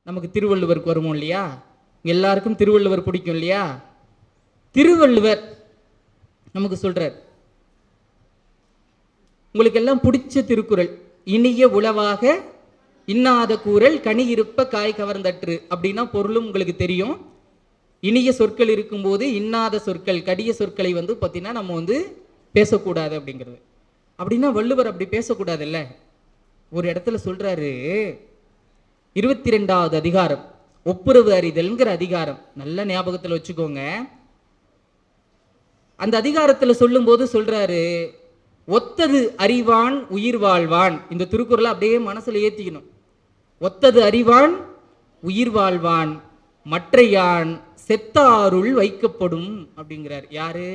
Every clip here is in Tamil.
நமக்கு திருவள்ளுவருக்கு வருவோம் இல்லையா, எல்லாருக்கும் திருவள்ளுவர் பிடிக்கும் இல்லையா. திருவள்ளுவர் நமக்கு சொல்றார், உங்களுக்கு எல்லாம் பிடிச்ச திருக்குறள், இனிய உளவாக இன்னாத கூறல் கனி இருப்ப காய் கவர்ந்தற்று அப்படின்னா பொருளும் உங்களுக்கு தெரியும். இனிய சொற்கள் இருக்கும்போது இன்னாத சொற்கள் கடிய சொற்களை பார்த்தீங்கன்னா நம்ம பேசக்கூடாது அப்படிங்கிறது. அப்படின்னா வள்ளுவர் அப்படி பேசக்கூடாது இல்ல. ஒரு இடத்துல சொல்றாரு, 22வது அதிகாரம் ஒப்புரவு அறிதல்ங்கிற அதிகாரம், நல்ல ஞாபகத்தில் வச்சுக்கோங்க. அந்த அதிகாரத்தில் சொல்லும் போது சொல்றாரு, ஒத்தது அறிவான் உயிர் வாழ்வான். இந்த திருக்குறளை அப்படியே மனசுல ஏத்திக்கணும். ஒத்தது அறிவான் உயிர் வாழ்வான் மற்றையான் செத்தாருள் வைக்கப்படும் அப்படிங்கிறார். யாரு?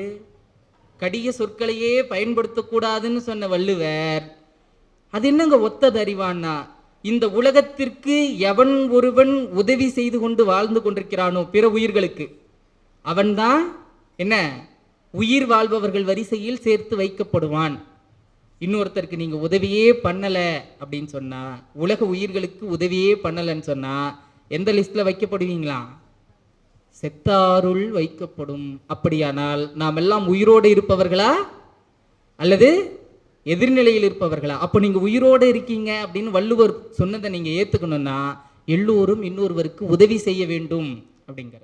கடிய சொற்களையே பயன்படுத்தக்கூடாதுன்னு சொன்ன வள்ளுவர், அது என்னங்க ஒத்தது அறிவான்னா, இந்த உலகத்திற்கு எவன் ஒருவன் உதவி செய்து கொண்டு வாழ்ந்து கொண்டிருக்கிறானோ பிற உயிர்களுக்கு, அவன்தான் என்ன உயிர் வாழ்பவர்கள் வரிசையில் சேர்த்து வைக்கப்படுவான். இன்னொருத்தருக்கு நீங்க உதவியே பண்ணல அப்படின்னு சொன்னா, உலக உயிர்களுக்கு உதவியே பண்ணலன்னு சொன்னா எந்த லிஸ்ட்ல வைக்கப்படுவீங்களா? செத்தாருள் வைக்கப்படும். அப்படியானால் நாம் எல்லாம் உயிரோடு இருப்பவர்களா அல்லது எதிர்நிலையில் இருப்பவர்களா? அப்போ நீங்க உயிரோடு இருக்கீங்க அப்படின்னு வள்ளுவர் சொன்னதை நீங்க ஏத்துக்கணும்னா எல்லோரும் இன்னொருவருக்கு உதவி செய்ய வேண்டும் அப்படிங்கிற